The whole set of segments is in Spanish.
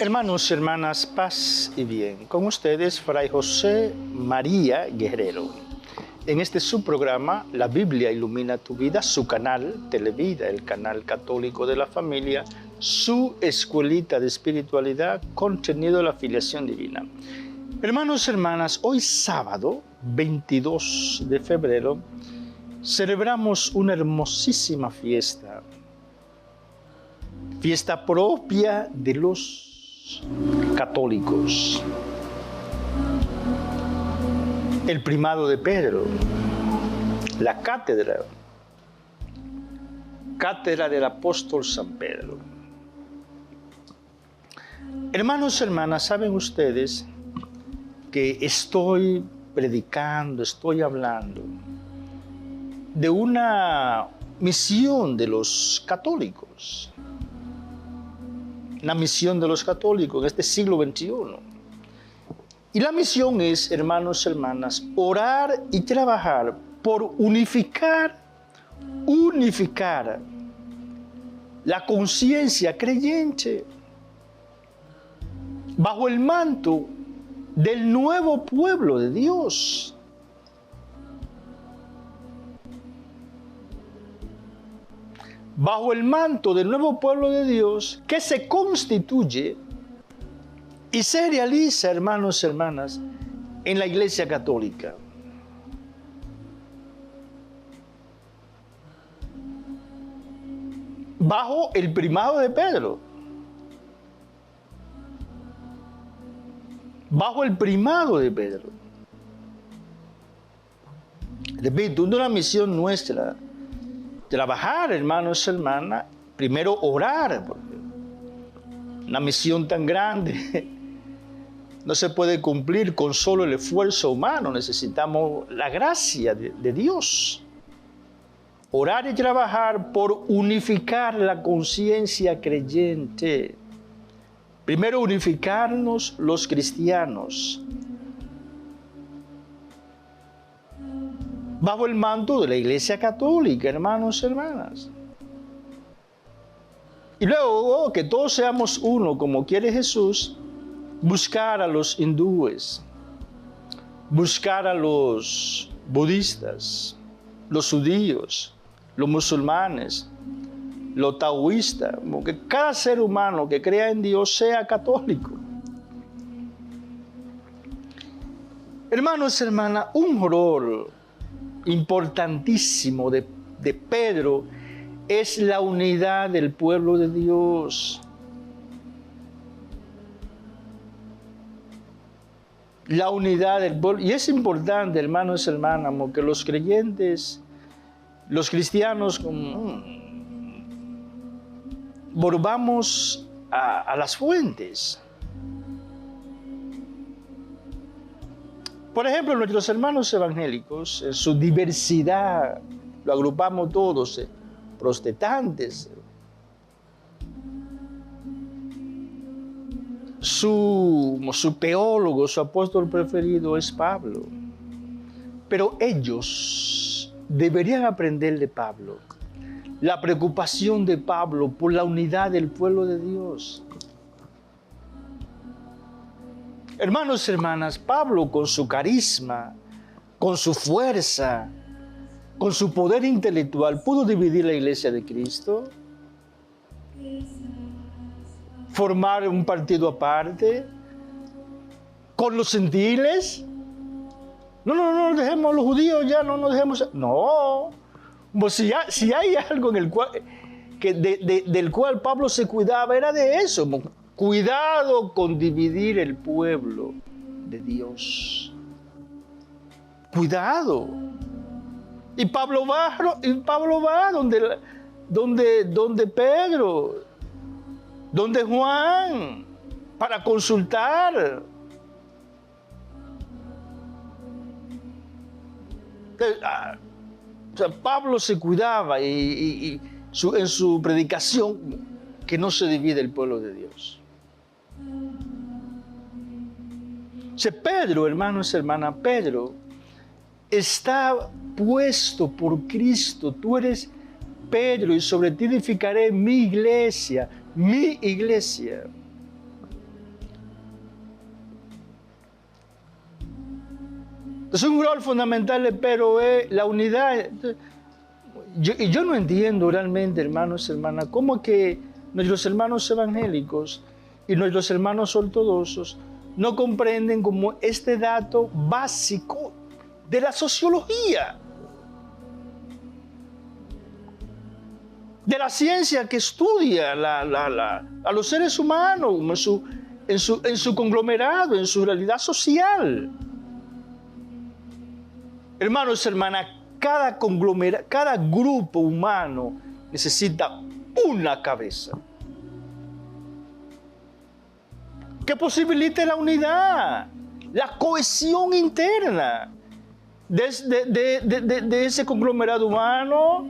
Hermanos y hermanas, paz y bien. Con ustedes, Fray José María Guerrero. En este subprograma, La Biblia ilumina tu vida, su canal Televida, el canal católico de la familia, su escuelita de espiritualidad, contenido de la filiación divina. Hermanos y hermanas, hoy sábado, 22 de febrero, celebramos una hermosísima fiesta. Fiesta propia de los católicos. El primado de Pedro, la cátedra del apóstol San Pedro. Hermanos y hermanas, ¿saben ustedes que estoy predicando, estoy hablando de una misión de los católicos? La misión de los católicos en este siglo XXI. Y la misión es, hermanos y hermanas, orar y trabajar por unificar la conciencia creyente bajo el manto del nuevo pueblo de Dios. Bajo el manto del nuevo pueblo de Dios que se constituye y se realiza, hermanos y hermanas, en la Iglesia Católica. Bajo el primado de Pedro. Bajo el primado de Pedro. Repito, una misión nuestra. Trabajar, hermanos y hermanas, primero orar, porque una misión tan grande no se puede cumplir con solo el esfuerzo humano, necesitamos la gracia de Dios. Orar y trabajar por unificar la conciencia creyente. Primero unificarnos los cristianos, bajo el manto de la Iglesia Católica, hermanos y hermanas. Y luego, que todos seamos uno, como quiere Jesús, buscar a los hindúes, buscar a los budistas, los judíos, los musulmanes, los taoístas, que cada ser humano que crea en Dios sea católico. Hermanos y hermanas, un rol importantísimo de Pedro es la unidad del pueblo de Dios. La unidad del pueblo. Y es importante, hermanos y hermanas, que los creyentes, los cristianos, volvamos a las fuentes. Por ejemplo, nuestros hermanos evangélicos, en su diversidad, lo agrupamos todos, protestantes, su teólogo, su apóstol preferido es Pablo. Pero ellos deberían aprender de Pablo, la preocupación de Pablo por la unidad del pueblo de Dios. Hermanos y hermanas, Pablo con su carisma, con su fuerza, con su poder intelectual, pudo dividir la iglesia de Cristo, formar un partido aparte, con los gentiles. No dejemos a los judíos ya, no nos dejemos. No, pues si hay algo en el cual, del cual Pablo se cuidaba, era de eso. Cuidado con dividir el pueblo de Dios. Cuidado. Y Pablo va donde Pedro, donde Juan, para consultar. O sea, Pablo se cuidaba en su predicación que no se divide el pueblo de Dios. Pedro, hermanos y hermanas, Pedro está puesto por Cristo. Tú eres Pedro y sobre ti edificaré mi iglesia. Entonces un rol fundamental de Pedro es la unidad. Yo no entiendo realmente, hermanos y hermanas, cómo que nuestros hermanos evangélicos y nuestros hermanos ortodoxos no comprenden como este dato básico de la sociología, de la ciencia que estudia a los seres humanos en su conglomerado, en su realidad social. Hermanos y hermanas, cada grupo humano necesita una cabeza que posibilite la unidad, la cohesión interna de ese conglomerado humano.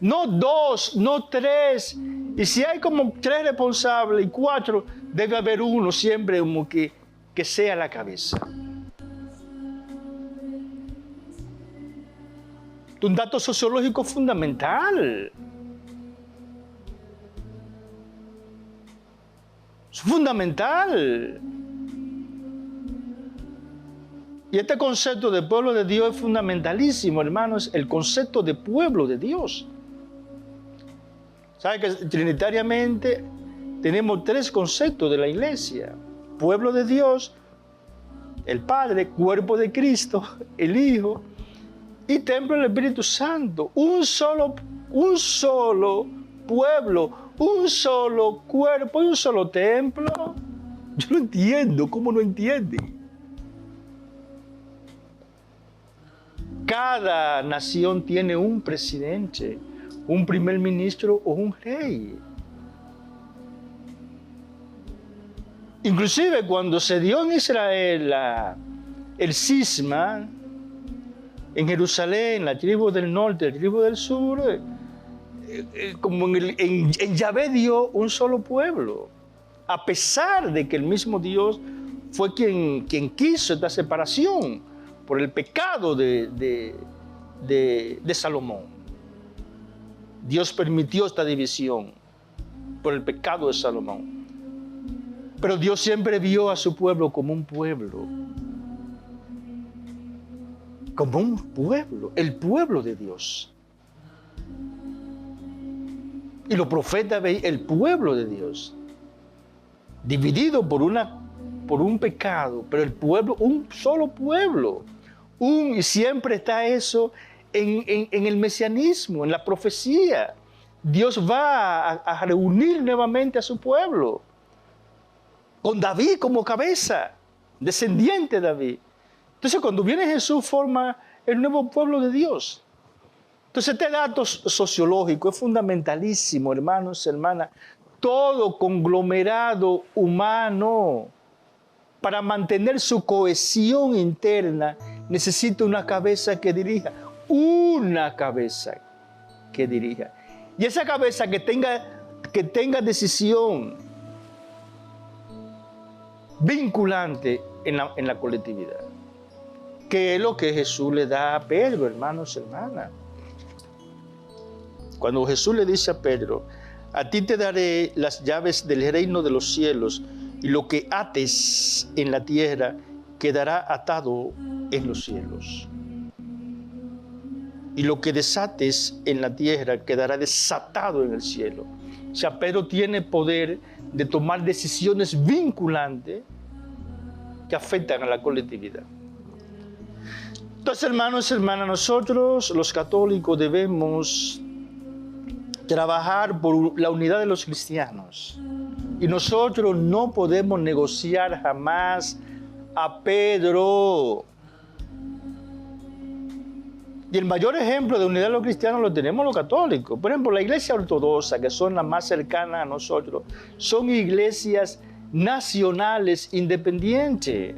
No dos, no tres. Y si hay como tres responsables y cuatro, debe haber uno siempre como que sea la cabeza. Un dato sociológico fundamental. Es fundamental. Y este concepto de pueblo de Dios es fundamentalísimo, hermanos, el concepto de pueblo de Dios. ¿Sabe que trinitariamente tenemos tres conceptos de la iglesia? Pueblo de Dios, el Padre, cuerpo de Cristo, el Hijo, y templo del Espíritu Santo. Un solo pueblo, un solo cuerpo y un solo templo. Yo no entiendo, ¿cómo no entienden? Cada nación tiene un presidente, un primer ministro o un rey. Inclusive cuando se dio en Israel el cisma, en Jerusalén, la tribu del norte, la tribu del sur, como en Yahvé dio un solo pueblo, a pesar de que el mismo Dios fue quien quiso esta separación por el pecado de Salomón. Dios permitió esta división por el pecado de Salomón. Pero Dios siempre vio a su pueblo como un pueblo. Como un pueblo, el pueblo de Dios. Y los profetas veían el pueblo de Dios, dividido por un pecado, pero el pueblo, un solo pueblo. Y siempre está eso en el mesianismo, en la profecía. Dios va a reunir nuevamente a su pueblo, con David como cabeza, descendiente de David. Entonces, cuando viene Jesús, forma el nuevo pueblo de Dios. Entonces, este dato sociológico es fundamentalísimo, hermanos y hermanas. Todo conglomerado humano, para mantener su cohesión interna, necesita una cabeza que dirija. Una cabeza que dirija. Y esa cabeza que tenga decisión vinculante en la colectividad. Que es lo que Jesús le da a Pedro, hermanos y hermanas. Cuando Jesús le dice a Pedro, a ti te daré las llaves del reino de los cielos, y lo que ates en la tierra quedará atado en los cielos. Y lo que desates en la tierra quedará desatado en el cielo. O sea, Pedro tiene poder de tomar decisiones vinculantes que afectan a la colectividad. Entonces, hermanos y hermanas, nosotros los católicos debemos trabajar por la unidad de los cristianos. Y nosotros no podemos negociar jamás a Pedro. Y el mayor ejemplo de unidad de los cristianos lo tenemos los católicos. Por ejemplo, la iglesia ortodoxa, que son las más cercanas a nosotros, son iglesias nacionales independientes.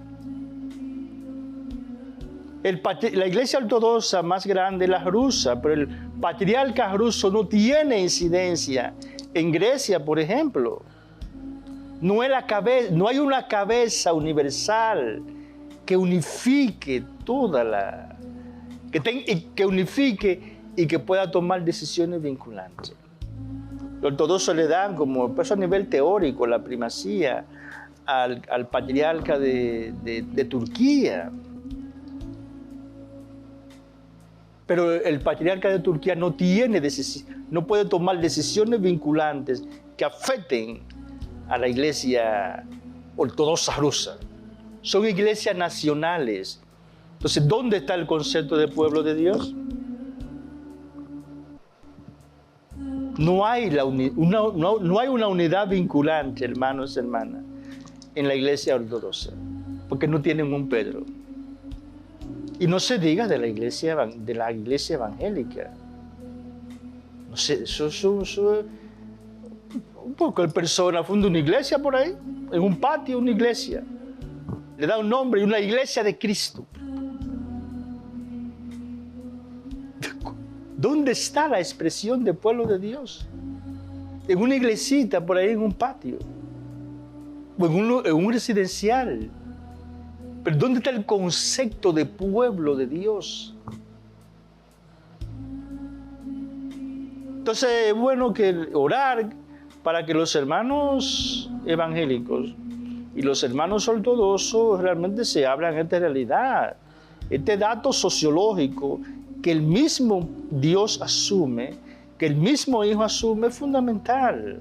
La iglesia ortodoxa más grande es la rusa, pero el patriarca ruso no tiene incidencia en Grecia, por ejemplo. No hay una cabeza universal que unifique que unifique y que pueda tomar decisiones vinculantes. Los ortodoxos le dan como pues, a nivel teórico la primacía al patriarca de Turquía. Pero el patriarca de Turquía no puede tomar decisiones vinculantes que afecten a la iglesia ortodoxa rusa. Son iglesias nacionales. Entonces, ¿dónde está el concepto de pueblo de Dios? No hay una unidad vinculante, hermanos y hermanas, en la iglesia ortodoxa, porque no tienen un Pedro. Y no se diga de la iglesia evangélica. No sé, un poco el persona funda una iglesia por ahí, en un patio, una iglesia. Le da un nombre, una iglesia de Cristo. ¿Dónde está la expresión de pueblo de Dios? En una iglesita por ahí en un patio, o en un residencial. Pero ¿dónde está el concepto de pueblo de Dios? Entonces es bueno que orar para que los hermanos evangélicos y los hermanos ortodoxos realmente se abran esta realidad, este dato sociológico que el mismo Dios asume, que el mismo Hijo asume, es fundamental.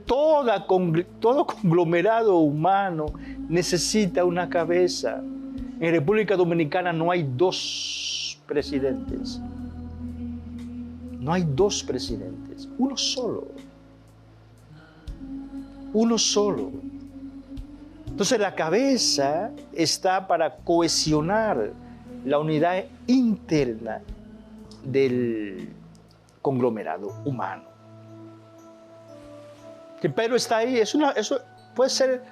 Todo conglomerado humano necesita una cabeza. En República Dominicana no hay dos presidentes. No hay dos presidentes, uno solo. Uno solo. Entonces la cabeza está para cohesionar la unidad interna del conglomerado humano. Que Pedro está ahí, eso puede ser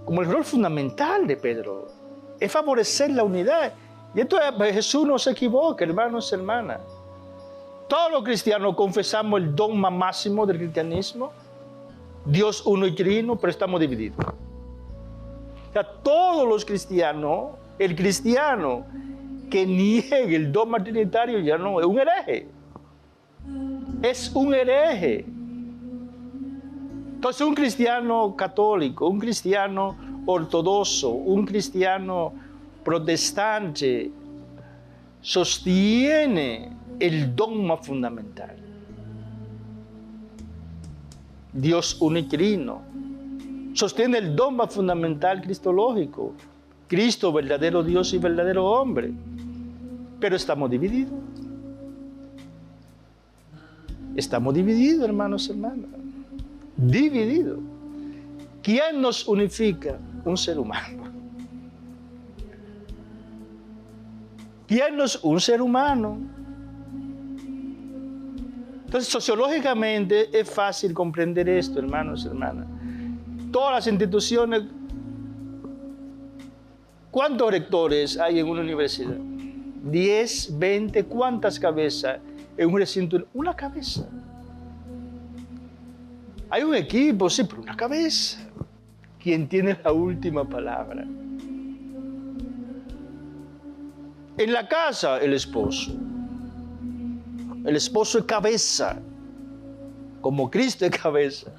como el rol fundamental de Pedro, es favorecer la unidad. Y esto Jesús no se equivoca, hermanos y hermanas. Todos los cristianos confesamos el dogma máximo del cristianismo, Dios uno y trino, pero estamos divididos. O sea, todos los cristianos, el cristiano que niegue el dogma trinitario ya no es un hereje. Es un hereje. Entonces un cristiano católico, un cristiano ortodoxo, un cristiano protestante sostiene el dogma fundamental. Dios uno y trino. Sostiene el dogma fundamental cristológico. Cristo, verdadero Dios y verdadero hombre. Pero estamos divididos. Estamos divididos, hermanos y hermanas. Divididos. ¿Quién nos unifica? Un ser humano. ¿Quién nos? Un ser humano. Entonces, sociológicamente es fácil comprender esto, hermanos y hermanas. Todas las instituciones, ¿cuántos rectores hay en una universidad? 10, 20, ¿cuántas cabezas en un recinto? Una cabeza. Hay un equipo, sí, pero una cabeza. ¿Quién tiene la última palabra? En la casa, el esposo. El esposo es cabeza, como Cristo es cabeza.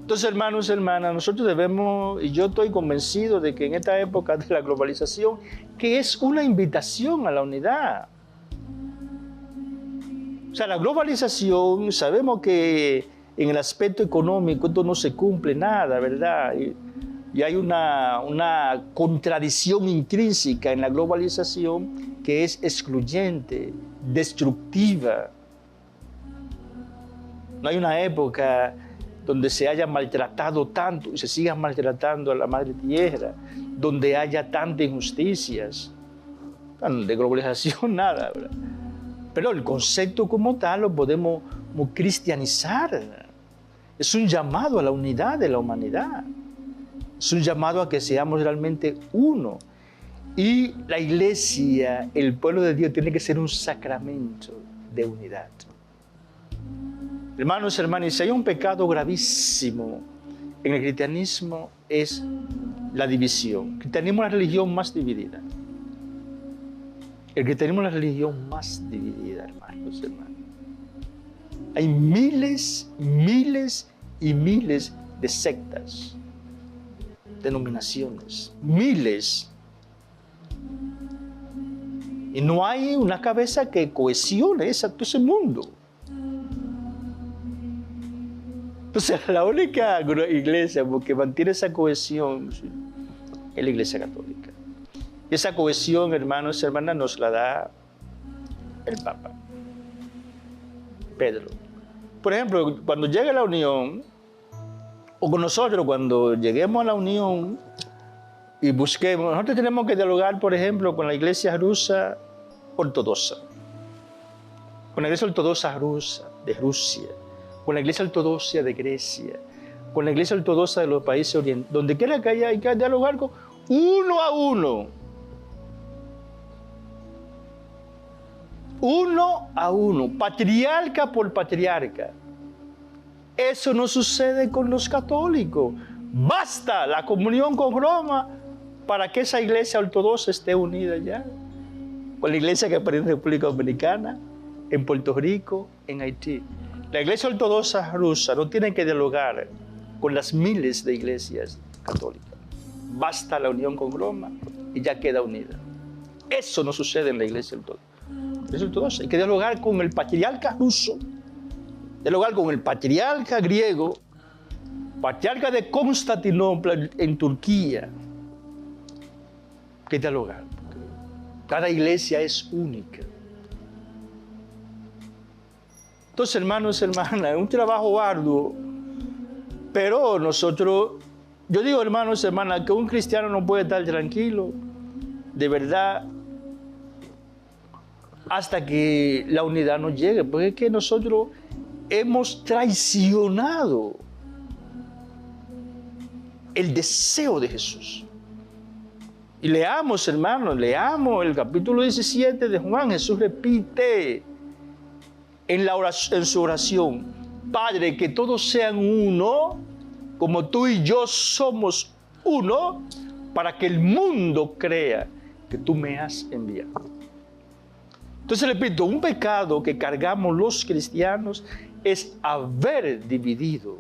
Entonces, hermanos y hermanas, nosotros debemos, y yo estoy convencido de que en esta época de la globalización, que es una invitación a la unidad. O sea, la globalización, sabemos que en el aspecto económico esto no se cumple nada, ¿verdad? Y hay una contradicción intrínseca en la globalización que es excluyente, destructiva. No hay una época donde se haya maltratado tanto y se siga maltratando a la madre tierra, donde haya tantas injusticias. Bueno, de globalización nada, ¿verdad? Pero el concepto como tal lo podemos cristianizar. Es un llamado a la unidad de la humanidad. Es un llamado a que seamos realmente uno. Y la iglesia, el pueblo de Dios, tiene que ser un sacramento de unidad. Hermanos y hermanas, si hay un pecado gravísimo en el cristianismo es la división. El cristianismo es la religión más dividida. El cristianismo es la religión más dividida, hermanos y hermanas. Hay miles, miles y miles de sectas, denominaciones, miles. Y no hay una cabeza que cohesione todo ese mundo. Entonces, la única iglesia que mantiene esa cohesión es la Iglesia Católica. Y esa cohesión, hermanos y hermanas, nos la da el Papa, Pedro. Por ejemplo, cuando llegue la unión, o con nosotros, cuando lleguemos a la unión y busquemos, nosotros tenemos que dialogar, por ejemplo, con la Iglesia rusa ortodoxa, con la Iglesia ortodoxa rusa de Rusia, con la Iglesia ortodoxa de Grecia, con la Iglesia ortodoxa de los países orientales. Donde quiera que haya, hay que dialogar con uno a uno. Uno a uno, patriarca por patriarca. Eso no sucede con los católicos. Basta la comunión con Roma para que esa iglesia ortodoxa esté unida ya con la iglesia que aparece en República Dominicana, en Puerto Rico, en Haití. La iglesia ortodoxa rusa no tiene que dialogar con las miles de iglesias católicas. Basta la unión con Roma y ya queda unida. Eso no sucede en la iglesia ortodoxa. Hay que dialogar con el patriarca ruso, dialogar con el patriarca griego, patriarca de Constantinopla en Turquía. Hay que dialogar. Cada iglesia es única. Entonces, hermanos y hermanas, es un trabajo arduo, pero nosotros, yo digo, hermanos y hermanas, que un cristiano no puede estar tranquilo, de verdad, hasta que la unidad nos llegue, porque es que nosotros hemos traicionado el deseo de Jesús. Y leamos, hermanos, leamos el capítulo 17 de Juan. Jesús repite en su oración: Padre, que todos sean uno, como tú y yo somos uno, para que el mundo crea que tú me has enviado. Entonces, repito, un pecado que cargamos los cristianos es haber dividido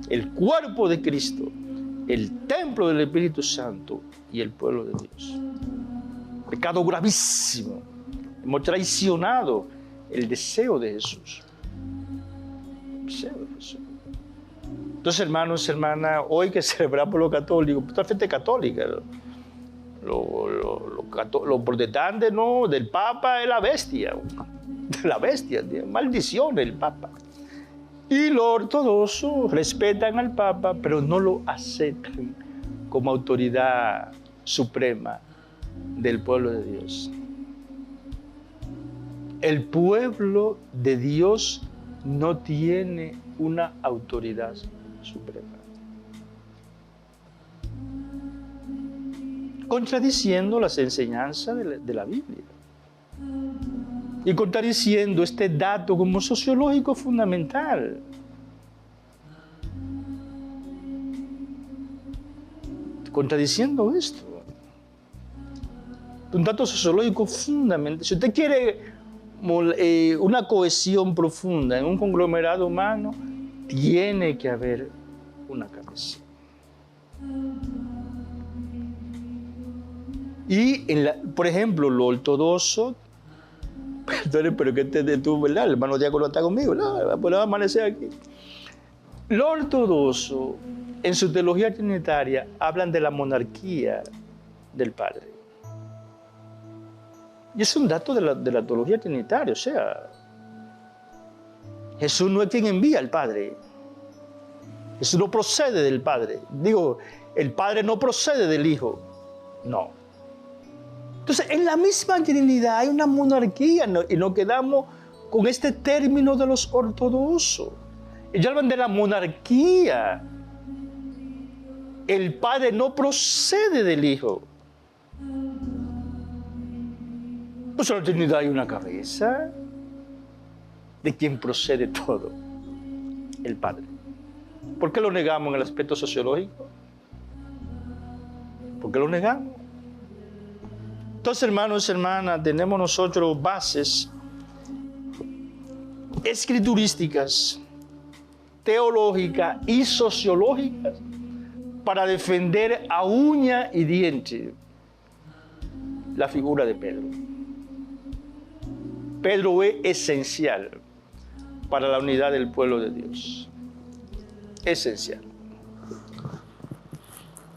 el cuerpo de Cristo, el templo del Espíritu Santo y el pueblo de Dios. Pecado gravísimo. Hemos traicionado el deseo de Jesús. El deseo de Jesús. Entonces, hermanos y hermanas, hoy que celebramos los católicos, esta fiesta católica, los protestantes, no, del Papa es la bestia, maldición del Papa. Y los ortodoxos respetan al Papa, pero no lo aceptan como autoridad suprema del pueblo de Dios. El pueblo de Dios no tiene una autoridad suprema. Contradiciendo las enseñanzas de la Biblia. Y contradiciendo este dato como sociológico fundamental. Contradiciendo esto. Un dato sociológico fundamental. Si usted quiere una cohesión profunda en un conglomerado humano, tiene que haber una cabeza. Y, por ejemplo, lo ortodoxo, perdón, pero que tú, ¿verdad? El hermano diácono está conmigo, ¿verdad? Pues va a amanecer aquí. Lo ortodoxo, en su teología trinitaria, hablan de la monarquía del Padre. Y es un dato de la teología trinitaria, o sea, Jesús no es quien envía al Padre. Jesús no procede del Padre. Digo, el Padre no procede del Hijo. No. Entonces, en la misma Trinidad hay una monarquía, ¿no? Y nos quedamos con este término de los ortodoxos. Ellos hablan de la monarquía. El Padre no procede del Hijo. Pues en la Trinidad hay una cabeza de quien procede todo, el Padre. ¿Por qué lo negamos en el aspecto sociológico? ¿Por qué lo negamos? Entonces, hermanos y hermanas, tenemos nosotros bases escriturísticas, teológicas y sociológicas para defender a uña y diente la figura de Pedro. Pedro es esencial para la unidad del pueblo de Dios. Esencial.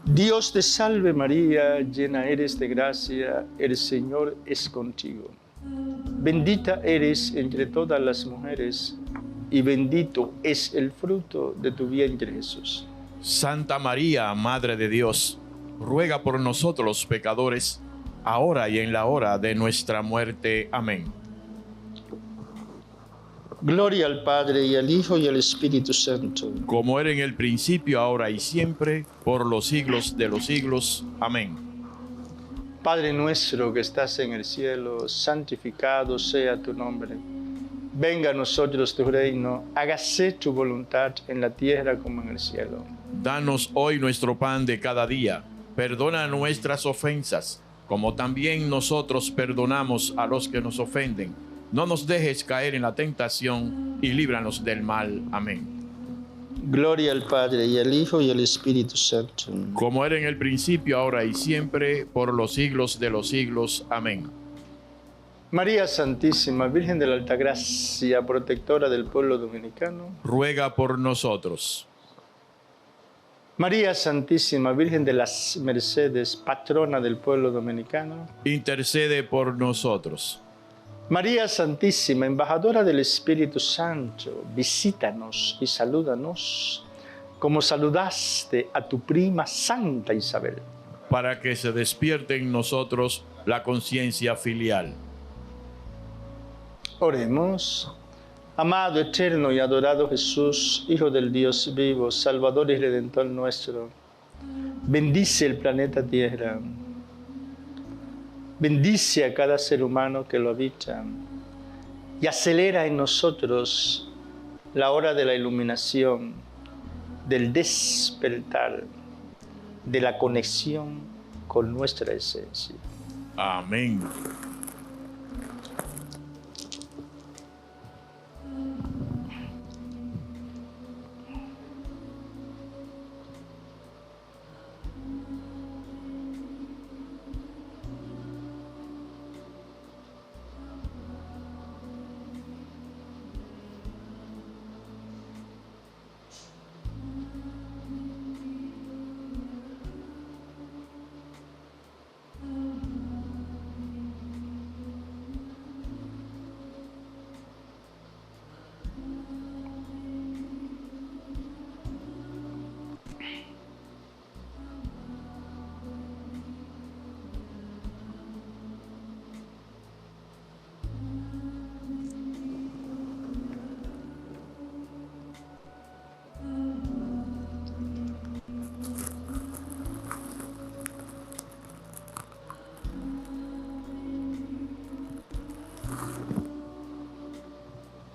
Dios te salve María, llena eres de gracia, el Señor es contigo. Bendita eres entre todas las mujeres y bendito es el fruto de tu vientre Jesús. Santa María, Madre de Dios, ruega por nosotros los pecadores, ahora y en la hora de nuestra muerte. Amén. Gloria al Padre, y al Hijo, y al Espíritu Santo. Como era en el principio, ahora y siempre, por los siglos de los siglos. Amén. Padre nuestro que estás en el cielo, santificado sea tu nombre. Venga a nosotros tu reino, hágase tu voluntad en la tierra como en el cielo. Danos hoy nuestro pan de cada día. Perdona nuestras ofensas, como también nosotros perdonamos a los que nos ofenden. No nos dejes caer en la tentación y líbranos del mal. Amén. Gloria al Padre, y al Hijo, y al Espíritu Santo. Como era en el principio, ahora y siempre, por los siglos de los siglos. Amén. María Santísima, Virgen de la Altagracia, protectora del pueblo dominicano. Ruega por nosotros. María Santísima, Virgen de las Mercedes, patrona del pueblo dominicano. Intercede por nosotros. María Santísima, embajadora del Espíritu Santo, visítanos y salúdanos, como saludaste a tu prima Santa Isabel. Para que se despierte en nosotros la conciencia filial. Oremos. Amado, eterno y adorado Jesús, Hijo del Dios vivo, Salvador y Redentor nuestro, bendice el planeta Tierra. Bendice a cada ser humano que lo habita y acelera en nosotros la hora de la iluminación, del despertar, de la conexión con nuestra esencia. Amén.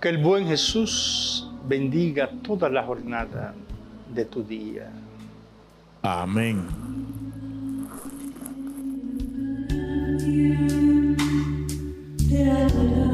Que el buen Jesús bendiga toda la jornada de tu día. Amén. Yeah.